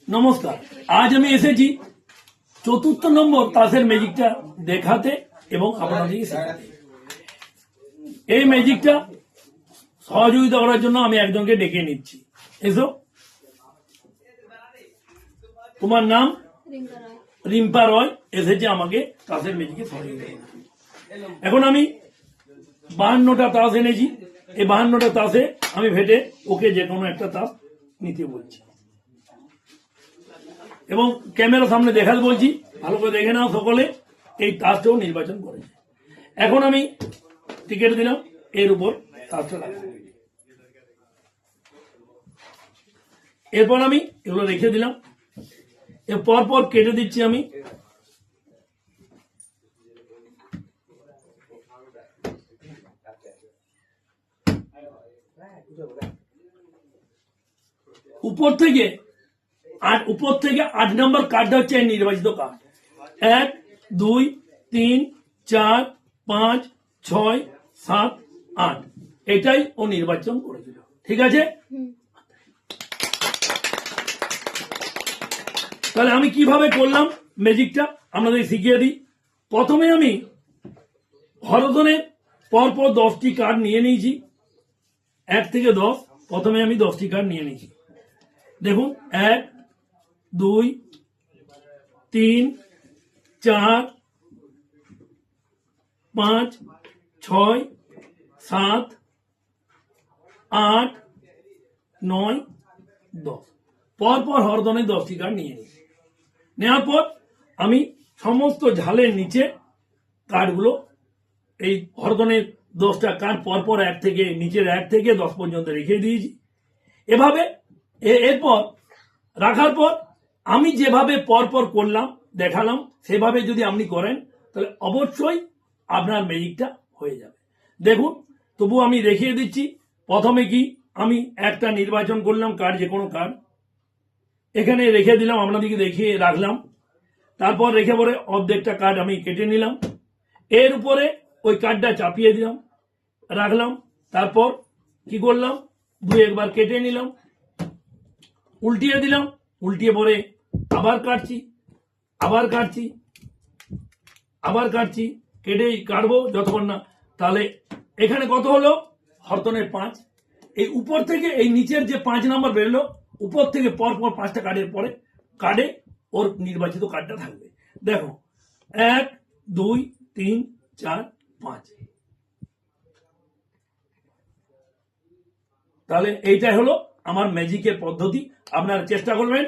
নমস্কার, আজ আমি এসেছি চতুর্থ নম্বর তাসের ম্যাজিকটা দেখাতে এবং আপনাদেরকে শেখাতে। এই ম্যাজিকটা সহযোগিতা করার জন্য আমি একজনকে ডেকে নিচ্ছি। এসো, তোমার নাম? রিম্পা রয় এসেছে আমাকে তাসের ম্যাজিকে সহযোগিতা করতে। এখন আমি 52টা তাস এনেছি। এই 52টা তাসে আমি ভেটে ওকে যে কোনো একটা তাস নিতে বলছি এবং ক্যামেরার সামনে দেখাতে বলছি। ভালো করে দেখে নাও সকলে। এই তাসটাও নির্বাচন করেছে। এখন আমি টিকিট দিলাম, এর উপর তাসটা রাখবো। এরপর আমি এগুলো রেখে দিলাম। এর পর কেটে দিচ্ছি আমি। উপর থেকে 8 নম্বর কার্ডটা হচ্ছে নির্বাচিত কার্ড। 1, 2, 3, 4, 5, 6, 7, 8 এটাই ও নির্বাচন করেছিল। ঠিক আছে, তাহলে আমি কিভাবে করলাম ম্যাজিকটা আপনাদের শিখিয়ে দিই। প্রথমে আমি হরধনের পরপর 10টি কার্ড নিয়ে নিয়েছি। 1 থেকে 10। প্রথমে আমি 10টি কার্ড নিয়ে নিয়েছি। দেখুন, 1, 2, 3, 4, 5, 6, 7, 8, 9, 10 পরপর হরদনে 10টি কার্ড নিয়ে নিই। নেওয়ার পর আমি সমস্ত ঝালের নিচে কার্ডগুলো এই হরদনের 10টা কার্ড পরপর 1 থেকে নিচের 1 থেকে 10 পর্যন্ত রেখে দিয়েছি। এভাবে এরপর রাখার পর আমি যেভাবে পরপর করলাম দেখালাম সেভাবে যদি আপনি করেন তাহলে অবশ্যই আপনার ম্যাজিকটা হয়ে যাবে। দেখুন, তবু আমি দেখিয়ে দিচ্ছি। প্রথমে কি আমি একটা নির্বাচন করলাম কার্ড, যে কোনো কার্ড এখানে রেখে দিলাম, আপনাদেরকে দেখিয়ে রাখলাম। তারপর রেখে পরে অর্ধেকটা কার্ড আমি কেটে নিলাম। এর উপরে ওই কার্ডটা চাপিয়ে দিলাম, রাখলাম। তারপর কি করলাম, 2-1 কেটে নিলাম, উল্টিয়ে দিলাম। উল্টিয়ে পরে আবার কাটছি, কেটেই কাটবো যতক্ষণ না। তাহলে এখানে কত হলো? হরতনের 5। এই উপর থেকে এই নিচের যে 5 নম্বর বেরোলো, উপর থেকে পরপর 5টা কার্ডের পরে কার্ডে ওর নির্বাচিত কার্ডটা থাকবে। দেখো, 1, 2, 3, 4, 5। তাহলে এইটাই হলো আমার ম্যাজিকের পদ্ধতি। আপনারা চেষ্টা করবেন